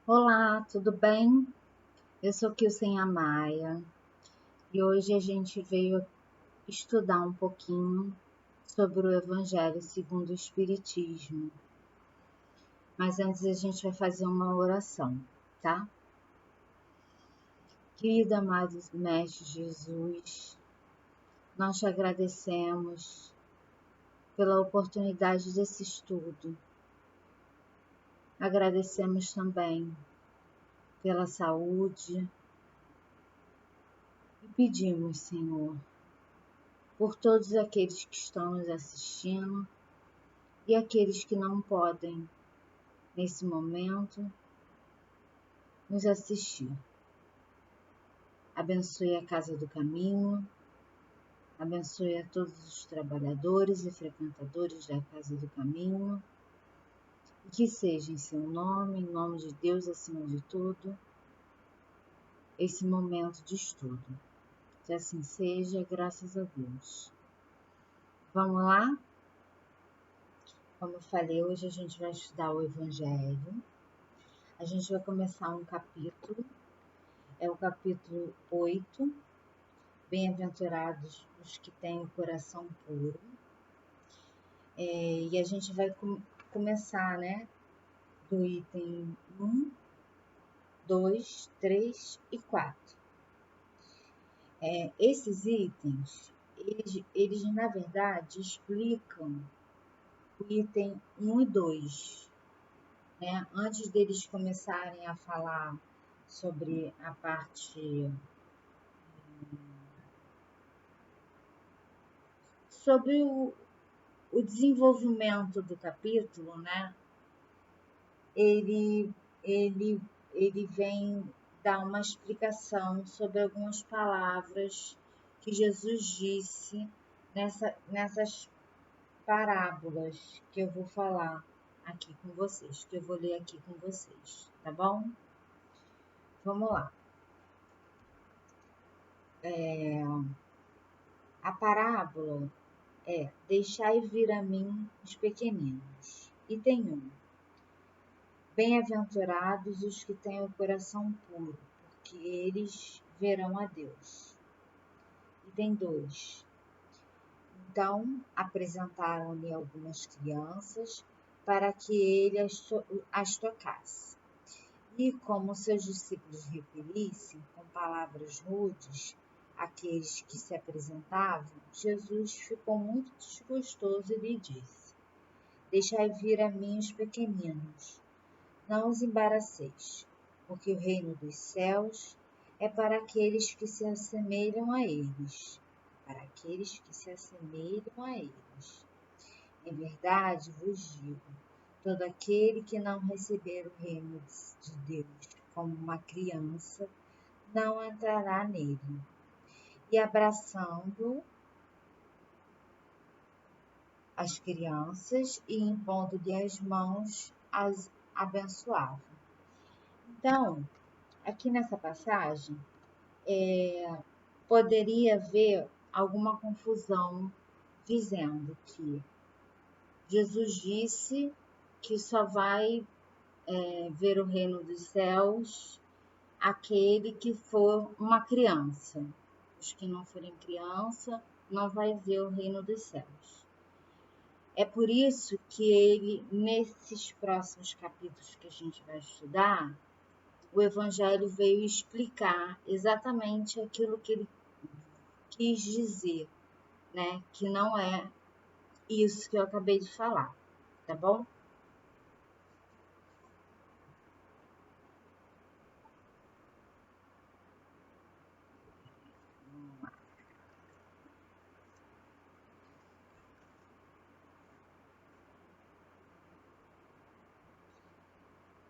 Olá, tudo bem? Eu sou Kilsen Maia e hoje a gente veio estudar um pouquinho sobre o Evangelho segundo o Espiritismo. Mas antes a gente vai fazer uma oração, tá? Querido amado Mestre Jesus, nós te agradecemos pela oportunidade desse estudo. Agradecemos também pela saúde e pedimos, Senhor, por todos aqueles que estão nos assistindo e aqueles que não podem, nesse momento, nos assistir. Abençoe a Casa do Caminho, abençoe a todos os trabalhadores e frequentadores da Casa do Caminho, e que seja em seu nome, em nome de Deus acima de tudo, esse momento de estudo. Que assim seja, graças a Deus. Vamos lá? Como eu falei, hoje a gente vai estudar o Evangelho. A gente vai começar um capítulo, é o capítulo 8, Bem-aventurados os que têm o coração puro. E a gente vai começar, né, do item 1, 2, 3 e 4. Esses itens, eles na verdade explicam o item 1 e 2, né? Antes deles começarem a falar sobre a parte sobre o desenvolvimento do capítulo, né? Ele, ele, ele vem dar uma explicação sobre algumas palavras que Jesus disse nessas parábolas que eu vou falar aqui com vocês, que eu vou ler aqui com vocês, tá bom? Vamos lá. A parábola é: deixai vir a mim os pequeninos. Item 1. Bem-aventurados os que têm o coração puro, porque eles verão a Deus. Item 2. Então apresentaram-lhe algumas crianças para que ele as tocasse. E como seus discípulos repelissem com palavras rudes aqueles que se apresentavam, Jesus ficou muito desgostoso e lhe disse: deixai vir a mim os pequeninos, não os embaraceis, porque o reino dos céus é para aqueles que se assemelham a eles. Para aqueles que se assemelham a eles. Em verdade vos digo, todo aquele que não receber o reino de Deus como uma criança, não entrará nele. E abraçando as crianças e impondo-lhe as mãos, as abençoava. Então, aqui nessa passagem, poderia haver alguma confusão, dizendo que Jesus disse que só vai ver o reino dos céus aquele que for uma criança. Os que não forem criança não vai ver o reino dos céus. É por isso que ele, nesses próximos capítulos que a gente vai estudar, o Evangelho veio explicar exatamente aquilo que ele quis dizer, né? Que não é isso que eu acabei de falar, tá bom?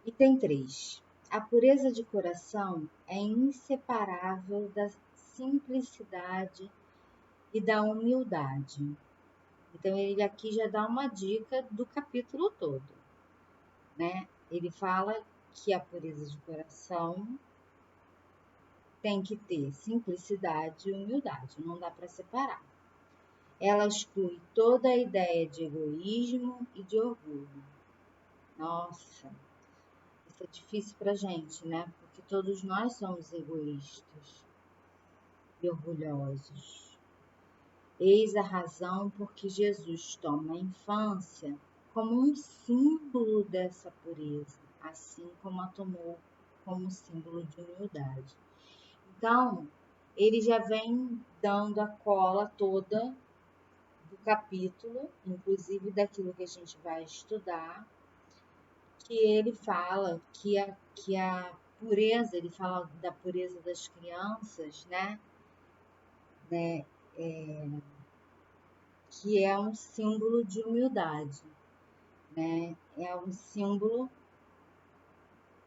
Item 3. A pureza de coração é inseparável da simplicidade e da humildade. Então, ele aqui já dá uma dica do capítulo todo, né? Ele fala que a pureza de coração tem que ter simplicidade e humildade, não dá para separar. Ela exclui toda a ideia de egoísmo e de orgulho. Nossa, Isso é difícil pra gente, né? Porque todos nós somos egoístas e orgulhosos. Eis a razão por que Jesus toma a infância como um símbolo dessa pureza, assim como a tomou como símbolo de humildade. Então, ele já vem dando a cola toda do capítulo, inclusive daquilo que a gente vai estudar, que ele fala que a pureza, ele fala da pureza das crianças, né? Que é um símbolo de humildade, né? É um símbolo,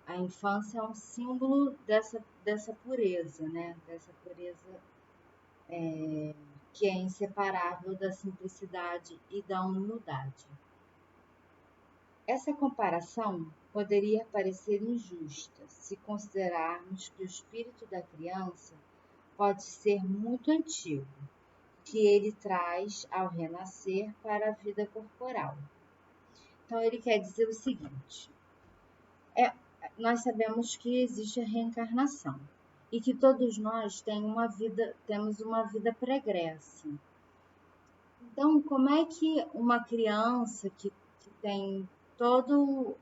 a infância é um símbolo dessa pureza, né? Dessa pureza que é inseparável da simplicidade e da humildade. Essa comparação poderia parecer injusta se considerarmos que o espírito da criança pode ser muito antigo, que ele traz ao renascer para a vida corporal. Então, ele quer dizer o seguinte: nós sabemos que existe a reencarnação e que todos nós temos uma vida pregressa. Então, como é que uma criança que tem todo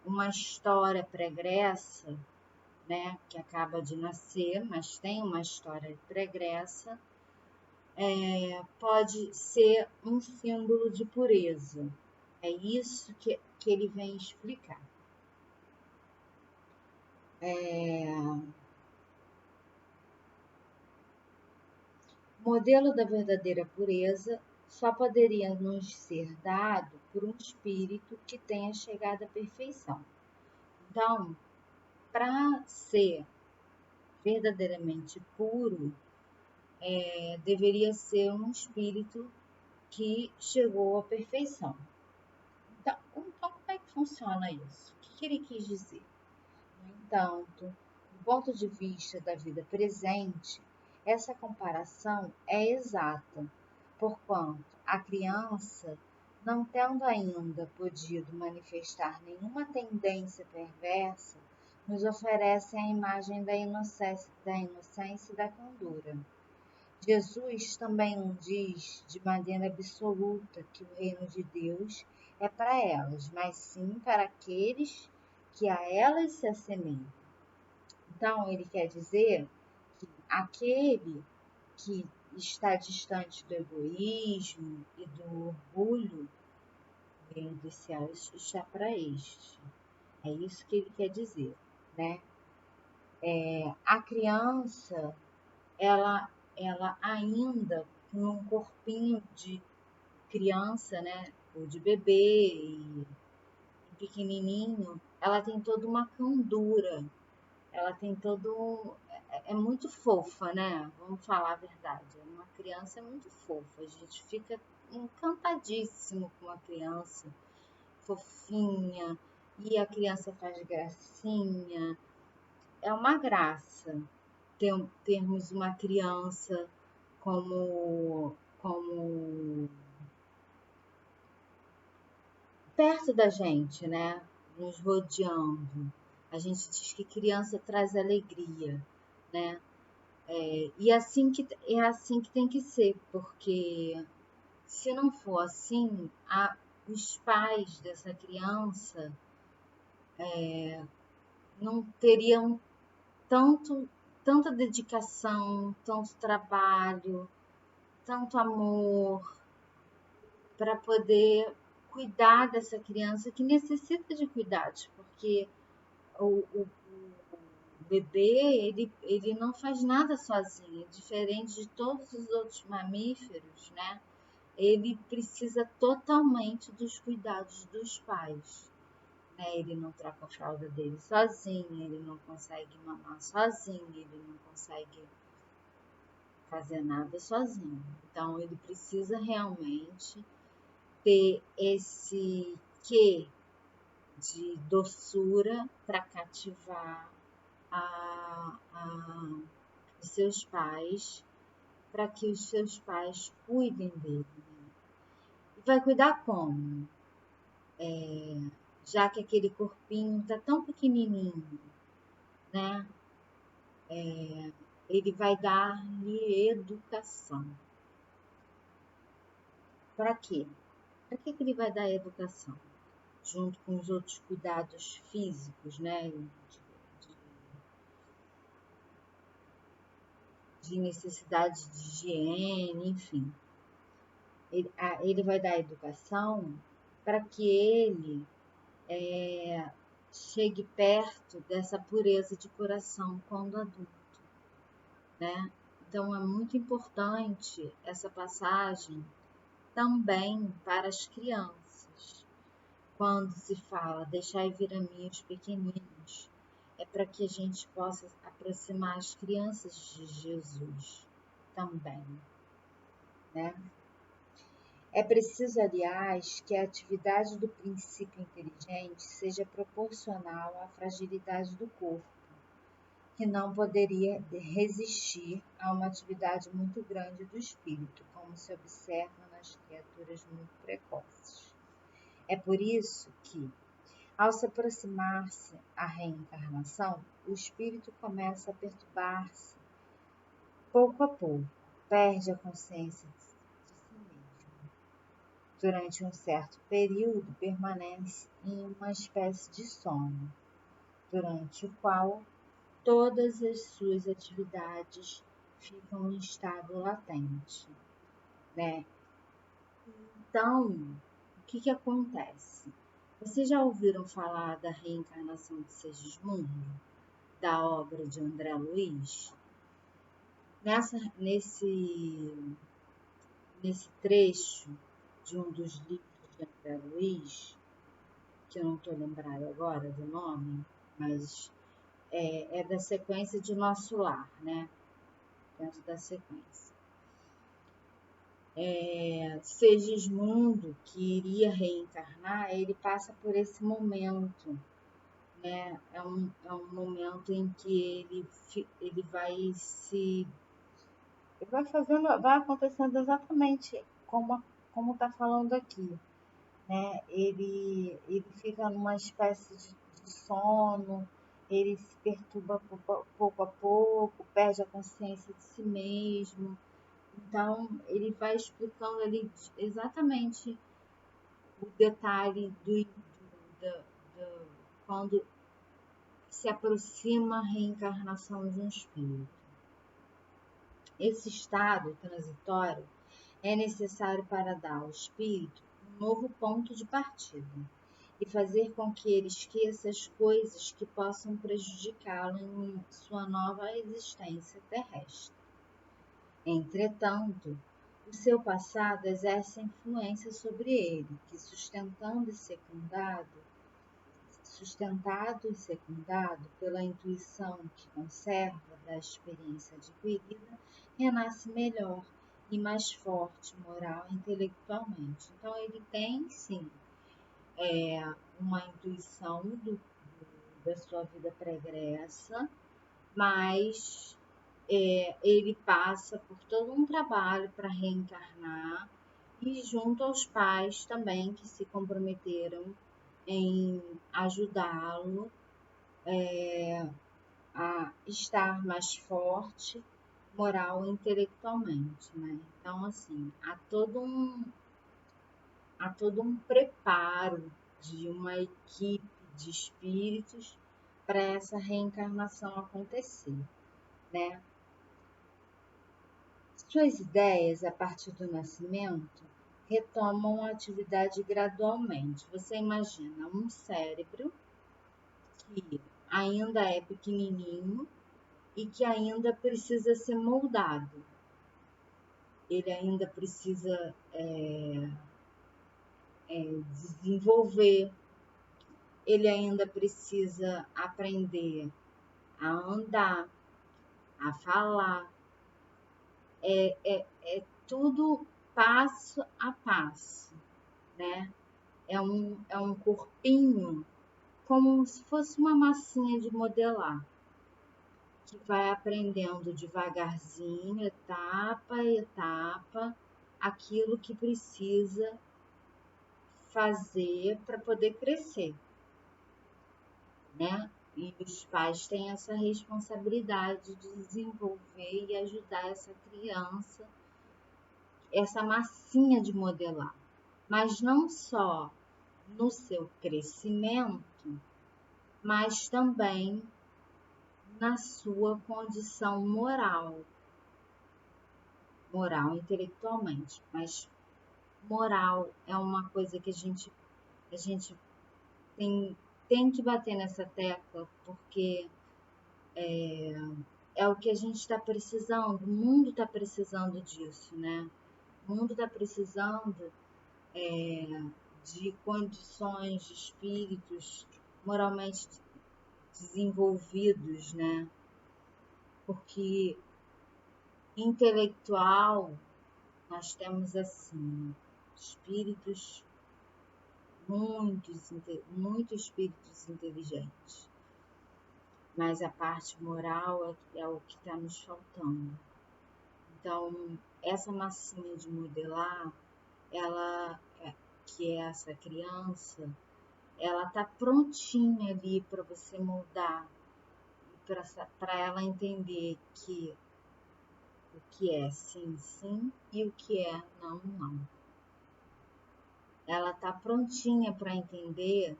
uma história pregressa, né, que acaba de nascer, mas tem uma história pregressa, pode ser um símbolo de pureza? É isso que ele vem explicar. O modelo da verdadeira pureza só poderia nos ser dado por um espírito que tenha chegado à perfeição. Então, para ser verdadeiramente puro, deveria ser um espírito que chegou à perfeição. Então, como é que funciona isso? O que ele quis dizer? No entanto, do ponto de vista da vida presente, essa comparação é exata, porquanto a criança, não tendo ainda podido manifestar nenhuma tendência perversa, nos oferece a imagem da inocência e da candura. Jesus também não diz de maneira absoluta que o reino de Deus é para elas, mas sim para aqueles que a elas se assemelham. Então, ele quer dizer que aquele que está distante do egoísmo e do orgulho, o reino dos céus está para este. É isso que ele quer dizer, né? A criança, ela ainda com um corpinho de criança, né, ou de bebê e pequenininho, ela tem toda uma candura, ela tem todo é muito fofa, né? Vamos falar a verdade. Uma criança é muito fofa. A gente fica encantadíssimo com a criança fofinha e a criança faz gracinha. É uma graça termos uma criança como perto da gente, né? Nos rodeando. A gente diz que criança traz alegria, né? E é assim que tem que ser, porque se não for assim, os pais dessa criança não teriam tanta dedicação, tanto trabalho, tanto amor para poder cuidar dessa criança que necessita de cuidados, porque o bebê, ele não faz nada sozinho, diferente de todos os outros mamíferos, né? Ele precisa totalmente dos cuidados dos pais, né? Ele não troca a fralda dele sozinho, ele não consegue mamar sozinho, ele não consegue fazer nada sozinho. Então, ele precisa realmente ter esse quê de doçura para cativar os seus pais, para que os seus pais cuidem dele. E vai cuidar como? já que aquele corpinho está tão pequenininho, né? Ele vai dar-lhe educação. Para quê? Para que ele vai dar educação? Junto com os outros cuidados físicos, né? De necessidade de higiene, enfim. Ele vai dar educação para que ele chegue perto dessa pureza de coração quando adulto, né? Então é muito importante essa passagem também para as crianças. Quando se fala deixai vir a mim os pequeninos, é para que a gente possa aproximar as crianças de Jesus também, né? É preciso, aliás, que a atividade do princípio inteligente seja proporcional à fragilidade do corpo, que não poderia resistir a uma atividade muito grande do espírito, como se observa nas criaturas muito precoces. É por isso que, ao se aproximar-se à reencarnação, o espírito começa a perturbar-se pouco a pouco, perde a consciência de si mesmo. Durante um certo período, permanece em uma espécie de sono, durante o qual todas as suas atividades ficam em estado latente, né? Então, o que acontece? Vocês já ouviram falar da reencarnação de Segismundo, da obra de André Luiz? Nesse trecho de um dos livros de André Luiz, que eu não estou lembrada agora do nome, mas é da sequência de Nosso Lar, né? Dentro da sequência. Segismundo, que iria reencarnar, ele passa por esse momento, né? É um momento em que ele vai acontecendo exatamente como está falando aqui, né? Ele fica numa espécie de sono, ele se perturba pouco a pouco, perde a consciência de si mesmo. Então, ele vai explicando ali exatamente o detalhe quando se aproxima a reencarnação de um espírito. Esse estado transitório é necessário para dar ao espírito um novo ponto de partida e fazer com que ele esqueça as coisas que possam prejudicá-lo em sua nova existência terrestre. Entretanto, o seu passado exerce influência sobre ele, que sustentado e secundado pela intuição que conserva da experiência adquirida, renasce melhor e mais forte moral e intelectualmente. Então ele tem sim uma intuição da sua vida pregressa, mas ele passa por todo um trabalho para reencarnar e junto aos pais também que se comprometeram em ajudá-lo a estar mais forte, moral e intelectualmente, né? Então, assim, há todo um preparo de uma equipe de espíritos para essa reencarnação acontecer, né? Suas ideias, a partir do nascimento, retomam a atividade gradualmente. Você imagina um cérebro que ainda é pequenininho e que ainda precisa ser moldado. Ele ainda precisa desenvolver, ele ainda precisa aprender a andar, a falar. É tudo passo a passo, né? É um corpinho como se fosse uma massinha de modelar, que vai aprendendo devagarzinho, etapa a etapa, aquilo que precisa fazer para poder crescer, né? E os pais têm essa responsabilidade de desenvolver e ajudar essa criança, essa massinha de modelar. Mas não só no seu crescimento, mas também na sua condição moral, intelectualmente, mas moral é uma coisa que a gente tem que bater nessa tecla, porque é o que a gente está precisando, o mundo está precisando disso, né? O mundo está precisando de condições de espíritos moralmente desenvolvidos, né? Porque intelectual nós temos assim espíritos muitos espíritos inteligentes, mas a parte moral é o que está nos faltando. Então essa massinha de modelar, ela que é essa criança, ela tá prontinha ali para você moldar, para ela entender que o que é sim, sim e o que é não, não. Ela tá prontinha para entender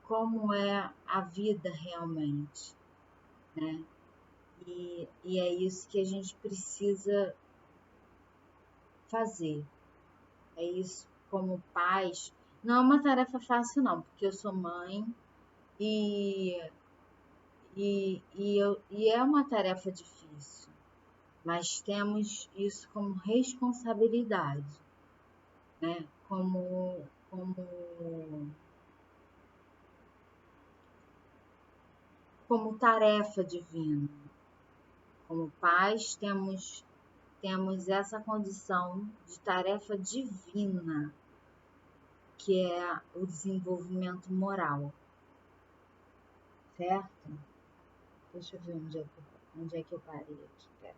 como é a vida realmente, né? E é isso que a gente precisa fazer. É isso, como pais. Não é uma tarefa fácil, não, porque eu sou mãe e, e é uma tarefa difícil, mas temos isso como responsabilidade, né? Como tarefa divina. Como pais, temos essa condição de tarefa divina, que é o desenvolvimento moral, certo? Deixa eu ver onde é que eu parei aqui, peraí.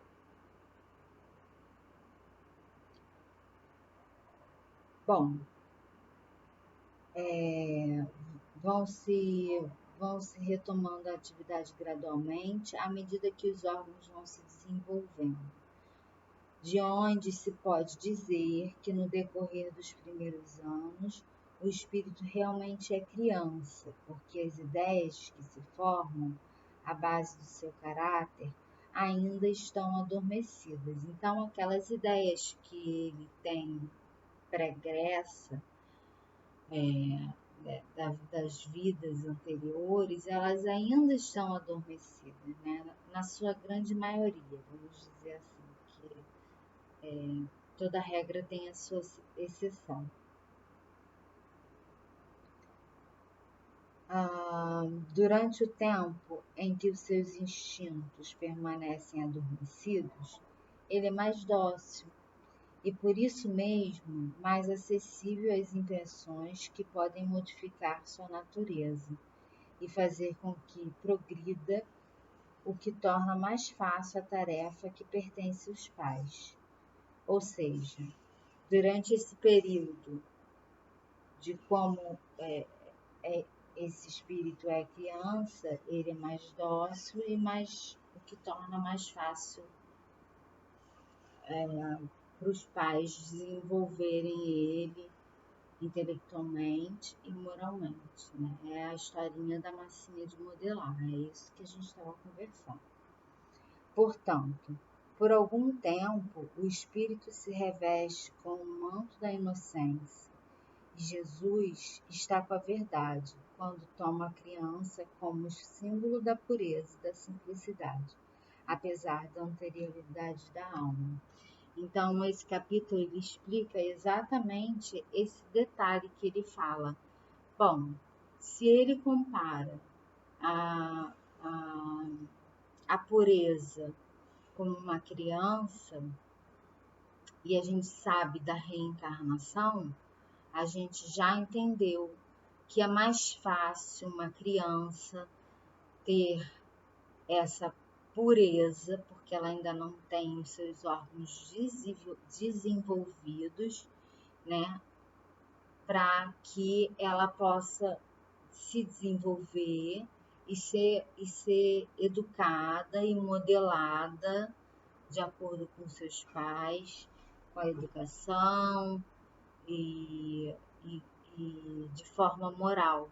Bom, vão se retomando a atividade gradualmente à medida que os órgãos vão se desenvolvendo, de onde se pode dizer que no decorrer dos primeiros anos o espírito realmente é criança, porque as ideias que se formam à base do seu caráter ainda estão adormecidas. Então, aquelas ideias que ele tem pregressa, das vidas anteriores, elas ainda estão adormecidas, né? Na sua grande maioria, vamos dizer assim, que toda regra tem a sua exceção. Durante o tempo em que os seus instintos permanecem adormecidos, ele é mais dócil e, por isso mesmo, mais acessível às impressões que podem modificar sua natureza e fazer com que progrida, o que torna mais fácil a tarefa que pertence aos pais. Ou seja, durante esse período de como esse espírito é criança, ele é mais dócil e o que torna mais fácil para os pais desenvolverem ele intelectualmente e moralmente, né? É a historinha da massinha de modelar, é isso que a gente estava conversando. Portanto, por algum tempo, o espírito se reveste com o manto da inocência, e Jesus está com a verdade quando toma a criança como símbolo da pureza e da simplicidade, apesar da anterioridade da alma. Então, esse capítulo ele explica exatamente esse detalhe que ele fala. Bom, se ele compara a, a, a pureza como uma criança, e a gente sabe da reencarnação, a gente já entendeu que é mais fácil uma criança ter essa pureza, porque ela ainda não tem os seus órgãos desenvolvidos, né, para que ela possa se desenvolver e ser educada e modelada de acordo com seus pais, com a educação e, e, e de forma moral,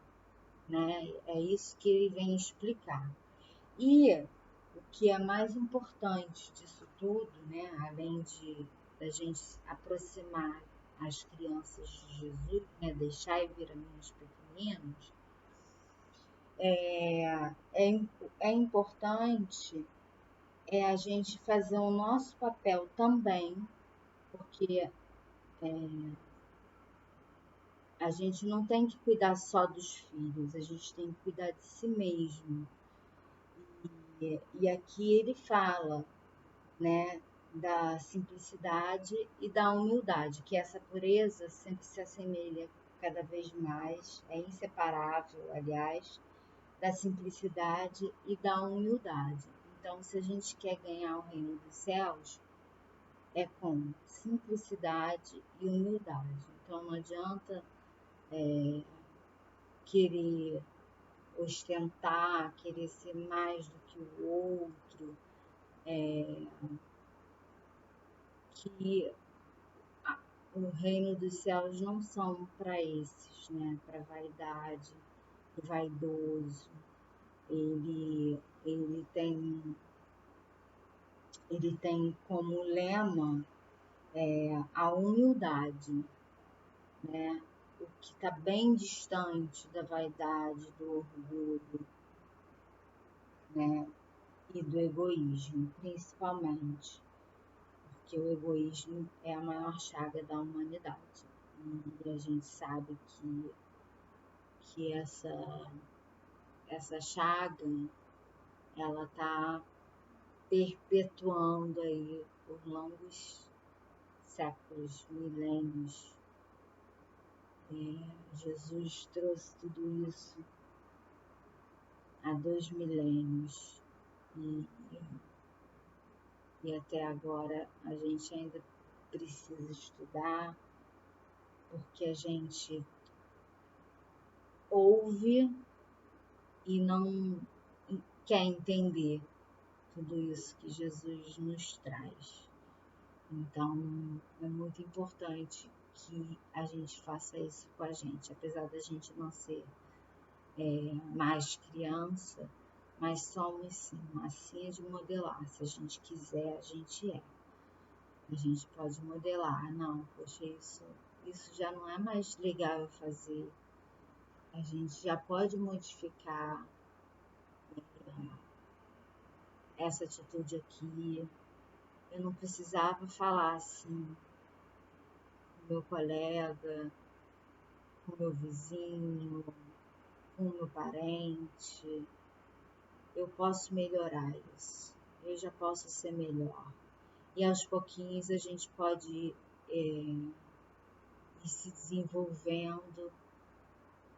né? É isso que ele vem explicar. E o que é mais importante disso tudo, né? Além de da gente aproximar as crianças de Jesus, né? Deixar e vir a mim os pequeninos, é importante a gente fazer o nosso papel também, porque a gente não tem que cuidar só dos filhos, a gente tem que cuidar de si mesmo. E aqui ele fala, né, da simplicidade e da humildade, que essa pureza sempre se assemelha cada vez mais, é inseparável, aliás, da simplicidade e da humildade. Então, se a gente quer ganhar o reino dos céus, é com simplicidade e humildade. Então, não adianta querer ostentar, querer ser mais do que o outro, que o reino dos céus não são para esses, né? Para vaidade, o vaidoso. Ele tem como lema a humildade, né? O que está bem distante da vaidade, do orgulho, né? E do egoísmo, principalmente, porque o egoísmo é a maior chaga da humanidade. E a gente sabe que essa chaga, ela está perpetuando aí por longos séculos, milênios. Jesus trouxe tudo isso há 2 milênios e até agora a gente ainda precisa estudar, porque a gente ouve e não quer entender tudo isso que Jesus nos traz. Então, é muito importante que a gente faça isso com a gente, apesar da gente não ser mais criança, mas somos sim, massinha de modelar. Se a gente quiser, a gente é. A gente pode modelar. Não, poxa, isso já não é mais legal fazer. A gente já pode modificar essa atitude aqui. Eu não precisava falar assim com meu colega, com meu vizinho, com meu parente. Eu posso melhorar isso. Eu já posso ser melhor. E aos pouquinhos a gente pode ir se desenvolvendo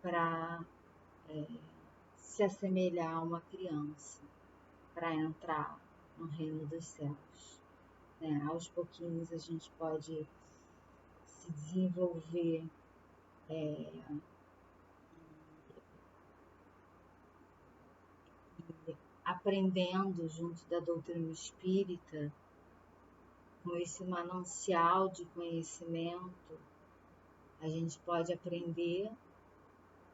para se assemelhar a uma criança, para entrar no reino dos céus. Né? Aos pouquinhos a gente pode se desenvolver aprendendo junto da doutrina espírita, com esse manancial de conhecimento, a gente pode aprender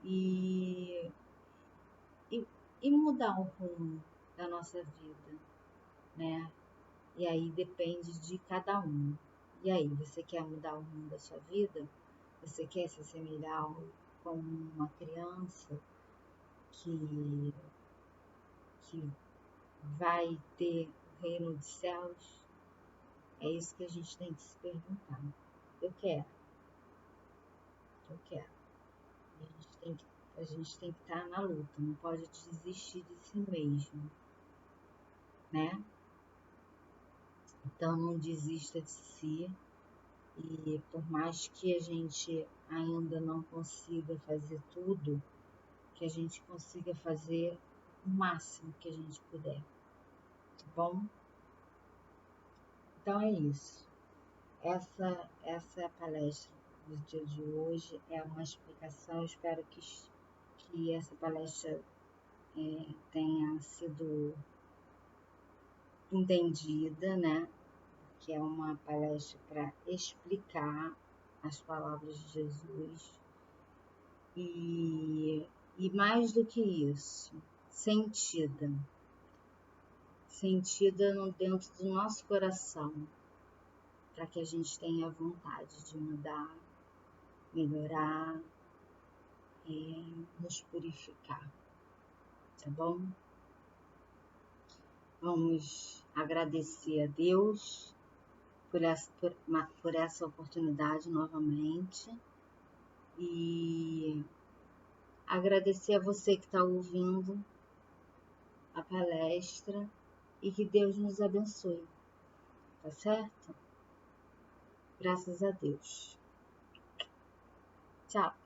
e mudar o rumo da nossa vida, né? E aí depende de cada um. E aí, você quer mudar o rumo da sua vida? Você quer se assemelhar com uma criança que vai ter o reino dos céus? É isso que a gente tem que se perguntar. Eu quero. A gente tem que estar na luta, não pode desistir de si mesmo, né? Então não desista de si, e por mais que a gente ainda não consiga fazer tudo, que a gente consiga fazer o máximo que a gente puder, tá bom? Então é isso. Essa é a palestra do dia de hoje, é uma explicação, espero que que essa palestra tenha sido entendida, né? Que é uma palestra para explicar as palavras de Jesus e mais do que isso, sentida dentro do nosso coração, para que a gente tenha vontade de mudar, melhorar e nos purificar, tá bom? Vamos agradecer a Deus por essa oportunidade novamente e agradecer a você que está ouvindo a palestra e que Deus nos abençoe, tá certo? Graças a Deus. Tchau.